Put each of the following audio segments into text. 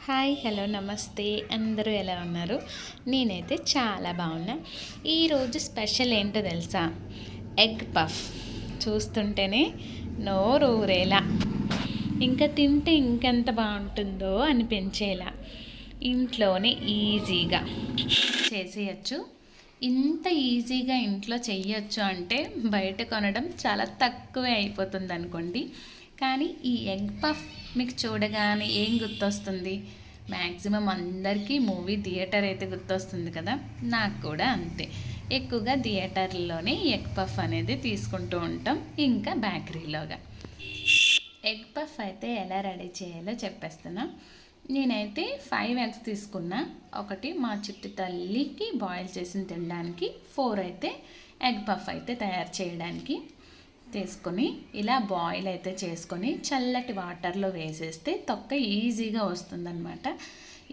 Hi hello నమస్తే అందరూ ఎలా ఉన్నారు? నేనైతే చాలా బాగున్నా. ఈరోజు స్పెషల్ ఏంటో తెలుసా? Egg puff. చూస్తుంటేనే నోరు ఊరేలా, ఇంకా తింటే ఇంకెంత బాగుంటుందో అనిపించేలా ఇంట్లోనే ఈజీగా చేసేయచ్చు. ఇంత ఈజీగా ఇంట్లో చెయ్యొచ్చు అంటే బయట కొనడం చాలా తక్కువే అయిపోతుంది అనుకోండి. కానీ ఈ ఎగ్ పఫ్ మీకు చూడగానే ఏం గుర్తొస్తుంది? మ్యాక్సిమం అందరికీ మూవీ థియేటర్ అయితే గుర్తొస్తుంది కదా. నాకు కూడా అంతే. ఎక్కువగా థియేటర్లోనే ఎగ్ పఫ్ అనేది తీసుకుంటూ ఉంటాం, ఇంకా బేకరీలోగా. ఎగ్ పఫ్ అయితే ఎలా రెడీ చేయాలో చెప్పేస్తున్నా. నేనైతే 5 ఎగ్స్ తీసుకున్నా. ఒకటి మా చిట్టి తల్లికి బాయిల్ చేసి తినడానికి, 4 అయితే ఎగ్ పఫ్ అయితే తయారు చేయడానికి తీసుకొని ఇలా బాయిల్ అయితే చేసుకొని చల్లటి వాటర్లో వేసేస్తే తొక్క ఈజీగా వస్తుందన్నమాట.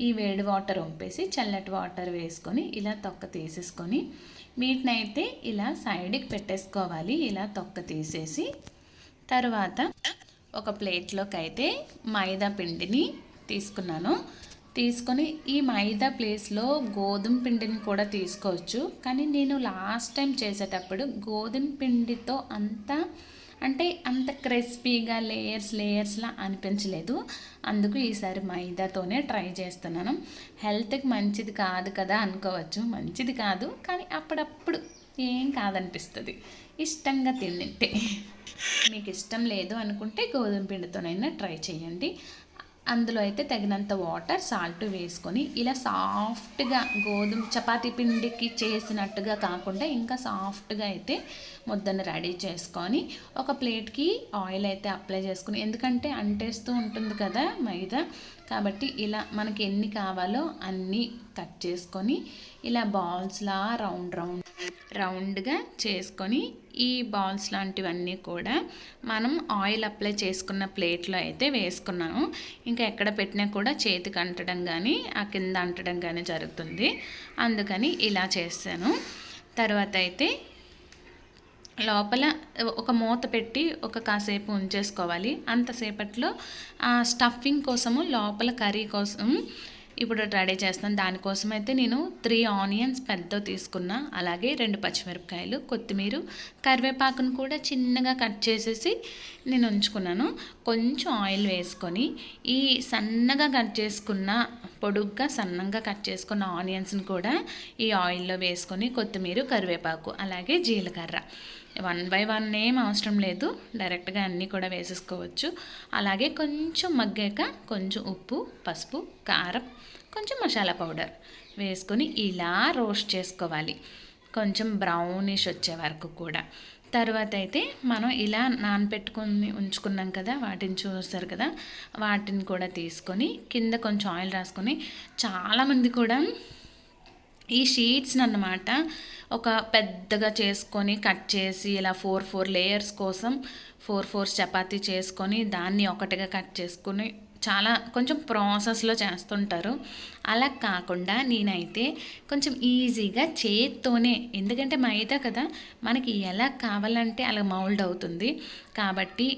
ఈ వేడి వాటర్ వంపేసి చల్లటి వాటర్ వేసుకొని ఇలా తొక్క తీసేసుకొని వీటిని అయితే ఇలా సైడ్కి పెట్టేసుకోవాలి. ఇలా తొక్క తీసేసి తర్వాత ఒక ప్లేట్లోకి అయితే మైదా పిండిని తీసుకున్నాను. తీసుకొని ఈ మైదా ప్లేస్లో గోధుమ పిండిని కూడా తీసుకోవచ్చు. కానీ నేను లాస్ట్ టైం చేసేటప్పుడు గోధుమ పిండితో అంత క్రిస్పీగా లేయర్స్లా అనిపించలేదు. అందుకు ఈసారి మైదాతోనే ట్రై చేస్తున్నాను. హెల్త్కి మంచిది కాదు కదా అనుకోవచ్చు. మంచిది కాదు, కానీ అప్పుడప్పుడు ఏం కాదనిపిస్తుంది ఇష్టంగా తింటే. మీకు ఇష్టం లేదు అనుకుంటే గోధుమ పిండితోనైనా ట్రై చేయండి. అందులో అయితే తగినంత వాటర్, సాల్ట్ వేసుకొని ఇలా సాఫ్ట్గా గోధుమ చపాతీ పిండికి చేసినట్టుగా కాకుండా ఇంకా సాఫ్ట్గా అయితే ముద్దను రెడీ చేసుకొని ఒక ప్లేట్కి ఆయిల్ అయితే అప్లై చేసుకుని, ఎందుకంటే అంటేస్తూ ఉంటుంది కదా మైదా, కాబట్టి ఇలా మనకి ఎన్ని కావాలో అన్నీ కట్ చేసుకొని ఇలా బాల్స్లా రౌండ్గా చేసుకొని ఈ బాల్స్ లాంటివన్నీ కూడా మనం ఆయిల్ అప్లై చేసుకున్న ప్లేట్లో అయితే వేసుకున్నాను. ఇంకా ఎక్కడ పెట్టినా కూడా చేతికి అంటడం కానీ ఆ కింద అంటడం కానీ జరుగుతుంది. అందుకని ఇలా చేస్తాను. తర్వాత అయితే లోపల ఒక మూత పెట్టి కాసేపు ఉంచేసుకోవాలి. అంతసేపట్లో స్టఫింగ్ కోసము లోపల కర్రీ కోసం ఇప్పుడు రెడీ చేస్తాను. దానికోసం అయితే నేను 3 ఆనియన్స్ పెద్దవి తీసుకున్నా, అలాగే 2 పచ్చిమిరపకాయలు, కొత్తిమీర, కరివేపాకును కూడా చిన్నగా కట్ చేసేసి నేను ఉంచుకున్నాను. కొంచెం ఆయిల్ వేసుకొని ఈ సన్నగా కట్ చేసుకున్న పొడుగ్గా సన్నంగా కట్ చేసుకున్న ఆనియన్స్ని కూడా ఈ ఆయిల్లో వేసుకొని కొత్తిమీర, కరివేపాకు, అలాగే జీలకర్ర 1 by 1 ఏం అవసరం లేదు, డైరెక్ట్గా అన్నీ కూడా వేసేసుకోవచ్చు. అలాగే కొంచెం మగ్గాక కొంచెం ఉప్పు, పసుపు, కారం, కొంచెం మసాలా పౌడర్ వేసుకొని ఇలా రోస్ట్ చేసుకోవాలి, కొంచెం బ్రౌనిష్ వచ్చే వరకు కూడా. తర్వాత అయితే మనం ఇలా నానబెట్టుకొని ఉంచుకున్నాం కదా, వాటిని చూస్తారు కదా, వాటిని కూడా తీసుకొని కింద కొంచెం ఆయిల్ రాసుకొని, చాలామంది కూడా ఈ షీట్స్ని అన్నమాట ఒక పెద్దగా చేసుకొని కట్ చేసి ఇలా 4 లేయర్స్ కోసం 4 చపాతీ చేసుకొని దాన్ని ఒకటిగా కట్ చేసుకొని చాలా కొంచెం ప్రాసెస్లో చేస్తుంటారు. అలా కాకుండా నేనైతే కొంచెం ఈజీగా చేత్తోనే, ఎందుకంటే మైదా కదా మనకి ఎలా కావాలంటే అలా మౌల్డ్ అవుతుంది కాబట్టి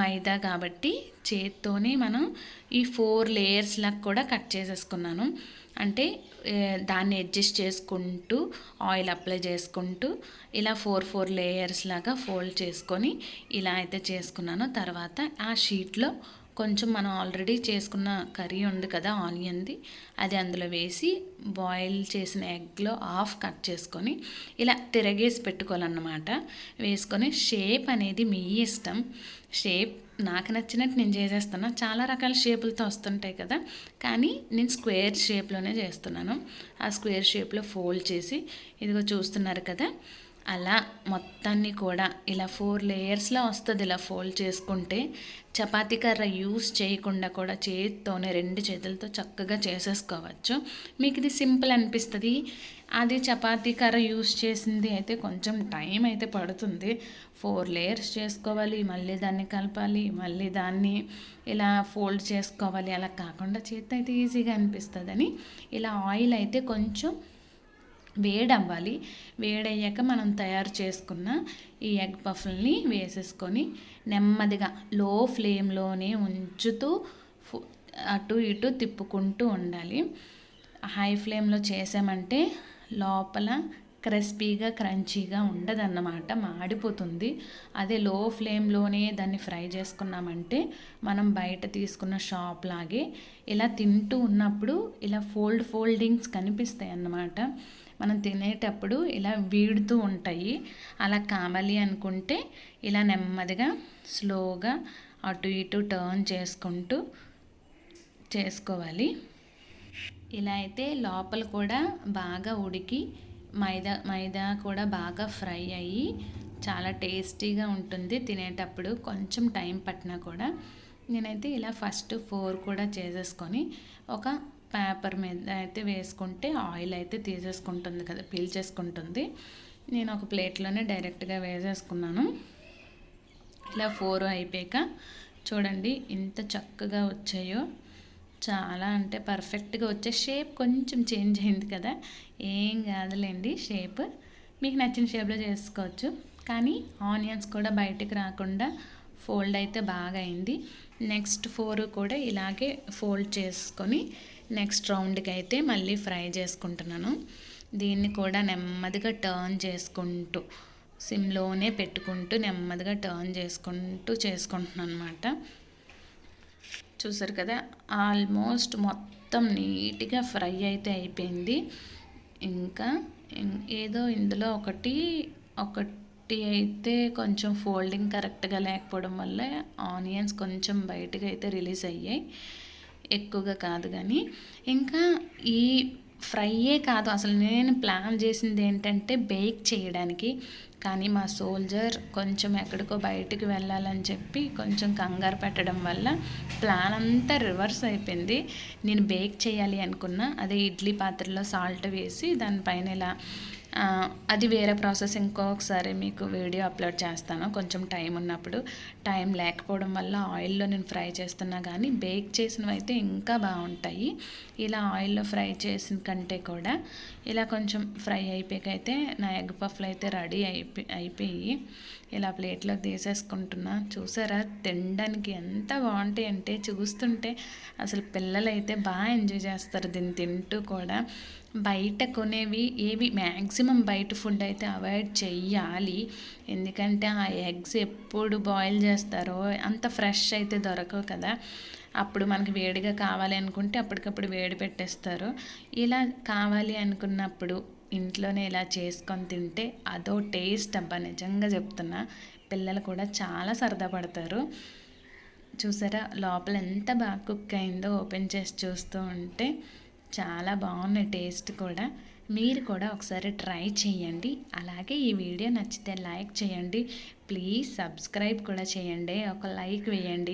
మైదా కాబట్టి చేత్తోనే మనం ఈ 4 లేయర్స్లకు కూడా కట్ చేసేసుకున్నాను. అంటే దాన్ని అడ్జస్ట్ చేసుకుంటూ ఆయిల్ అప్లై చేసుకుంటూ ఇలా 4 లేయర్స్ లాగా ఫోల్డ్ చేసుకొని ఇలా అయితే చేసుకున్నాను. తర్వాత ఆ షీట్లో కొంచెం మనం ఆల్రెడీ చేసుకున్న కర్రీ ఉంది కదా ఆనియన్ది, అది అందులో వేసి బాయిల్ చేసిన ఎగ్లో హాఫ్ కట్ చేసుకొని ఇలా తిరగేసి పెట్టుకోవాలన్నమాట. వేసుకొని షేప్ అనేది మీ ఇష్టం. షేప్ నాకు నచ్చినట్టు నేను చేసేస్తున్నా. చాలా రకాల షేపులతో వస్తుంటాయి కదా, కానీ నేను స్క్వేర్ షేప్లోనే చేస్తున్నాను. ఆ స్క్వేర్ షేప్లో ఫోల్డ్ చేసి ఇదిగో చూస్తున్నారు కదా, అలా మొత్తాన్ని కూడా ఇలా 4 లేయర్స్లో వస్తుంది. ఇలా ఫోల్డ్ చేసుకుంటే చపాతీ కర్ర యూస్ చేయకుండా కూడా చేతితోనే 2 చేతులతో చక్కగా చేసేసుకోవచ్చు. మీకు ఇది సింపుల్ అనిపిస్తుంది. అది చపాతీ కర్ర యూస్ చేసింది అయితే కొంచెం టైం అయితే పడుతుంది. 4 లేయర్స్ చేసుకోవాలి, మళ్ళీ దాన్ని కలపాలి, మళ్ళీ దాన్ని ఇలా ఫోల్డ్ చేసుకోవాలి. అలా కాకుండా చేతి అయితే ఈజీగా అనిపిస్తుందని ఇలా ఆయిల్ అయితే కొంచెం వేడవ్వాలి. వేడయ్యాక మనం తయారు చేసుకున్న ఈ ఎగ్ పఫ్ని వేసేసుకొని నెమ్మదిగా లో ఫ్లేమ్లోనే ఉంచుతూ అటు ఇటు తిప్పుకుంటూ ఉండాలి. హై ఫ్లేమ్లో చేసామంటే లోపల క్రిస్పీగా క్రంచీగా ఉండదన్నమాట, మాడిపోతుంది. అదే లో ఫ్లేమ్లోనే దాన్ని ఫ్రై చేసుకున్నామంటే మనం బయట తీసుకున్న షాప్ లాగే ఇలా తింటూ ఉన్నప్పుడు ఇలా ఫోల్డింగ్స్ కనిపిస్తాయి అన్నమాట. మనం తినేటప్పుడు ఇలా వీడుతూ ఉంటాయి. అలా కావాలి అనుకుంటే ఇలా నెమ్మదిగా స్లోగా అటు ఇటు టర్న్ చేసుకుంటూ చేసుకోవాలి. ఇలా అయితే లోపల కూడా బాగా ఉడికి మైదా కూడా బాగా ఫ్రై అయ్యి చాలా టేస్టీగా ఉంటుంది తినేటప్పుడు. కొంచెం టైం పట్టినా కూడా నేనైతే ఇలా ఫస్ట్ 4 కూడా చేసేసుకొని ఒక పేపర్ మీద అయితే వేసుకుంటే ఆయిల్ అయితే తీసేసుకుంటుంది కదా, పీల్చేసుకుంటుంది. నేను ఒక ప్లేట్లోనే డైరెక్ట్గా వేసేసుకున్నాను. ఇలా 4 అయిపోయాక చూడండి ఎంత చక్కగా వచ్చాయో. చాలా అంటే పర్ఫెక్ట్గా వచ్చే. షేప్ కొంచెం చేంజ్ అయింది కదా, ఏం కాదులేండి, షేప్ మీకు నచ్చిన షేప్లో చేసుకోవచ్చు. కానీ ఆనియన్స్ కూడా బయటికి రాకుండా ఫోల్డ్ అయితే బాగా అయింది. నెక్స్ట్ 4 కూడా ఇలాగే ఫోల్డ్ చేసుకొని నెక్స్ట్ రౌండ్కి అయితే మళ్ళీ ఫ్రై చేసుకుంటున్నాను. దీన్ని కూడా నెమ్మదిగా టర్న్ చేసుకుంటూ సిమ్లోనే పెట్టుకుంటూ నెమ్మదిగా టర్న్ చేసుకుంటున్నాను అనమాట. చూసారు కదా, ఆల్మోస్ట్ మొత్తం నీట్గా ఫ్రై అయితే అయిపోయింది. ఇంకా ఏదో ఇందులో ఒకటి అయితే కొంచెం ఫోల్డింగ్ కరెక్ట్గా లేకపోవడం వల్ల ఆనియన్స్ కొంచెం బయటకు అయితే రిలీజ్ అయ్యాయి, ఎక్కువగా కాదు. కానీ ఇంకా ఈ ఫ్రైయే కాదు, అసలు నేను ప్లాన్ చేసింది ఏంటంటే బేక్ చేయడానికి. కానీ మా సోల్జర్ కొంచెం ఎక్కడికో బయటికి వెళ్ళాలని చెప్పి కొంచెం కంగారు పెట్టడం వల్ల ప్లాన్ అంతా రివర్స్ అయిపోయింది. నేను బేక్ చేయాలి అనుకున్నా, అదే ఇడ్లీ పాత్రలో సాల్ట్ వేసి దానిపైన ఇలా అది వేరే ప్రాసెస్, ఇంకొకసారి మీకు వీడియో అప్లోడ్ చేస్తాను కొంచెం టైం ఉన్నప్పుడు. టైం లేకపోవడం వల్ల ఆయిల్లో నేను ఫ్రై చేస్తున్నా, కానీ బేక్ చేసినవి అయితే ఇంకా బాగుంటాయి. ఇలా ఆయిల్లో ఫ్రై చేసిన కంటే కూడా ఇలా కొంచెం ఫ్రై అయిపోయాకైతే నా ఎగ్ పఫ్లు అయితే రెడీ అయిపోయి ఇలా ప్లేట్లో తీసేసుకుంటున్నా. చూసారా, తినడానికి ఎంత బాగుంటాయి అంటే చూస్తుంటే అసలు పిల్లలు అయితే బాగా ఎంజాయ్ చేస్తారు దీన్ని తింటూ కూడా. బయట కొనేవి ఏవి మ్యాక్సిమం బయట ఫుడ్ అయితే అవాయిడ్ చెయ్యాలి. ఎందుకంటే ఆ ఎగ్స్ ఎప్పుడు బాయిల్ చేస్తారో అంత ఫ్రెష్ అయితే దొరకవు కదా. అప్పుడు మనకి వేడిగా కావాలి అనుకుంటే అప్పటికప్పుడు వేడి పెట్టేస్తారు. ఇలా కావాలి అనుకున్నప్పుడు ఇంట్లోనే ఇలా చేసుకొని తింటే అదో టేస్ట్ అబ్బా, నిజంగా చెప్తున్నా. పిల్లలు కూడా చాలా సరదా పడతారు. చూసారా లోపల ఎంత బాగా కుక్ అయిందో, ఓపెన్ చేసి చూస్తూ ఉంటే చాలా బాగున్నాయి టేస్ట్ కూడా. మీరు కూడా ఒకసారి ట్రై చేయండి. అలాగే ఈ వీడియో నచ్చితే లైక్ చేయండి, ప్లీజ్ సబ్స్క్రైబ్ కూడా చేయండి, ఒక లైక్ వేయండి.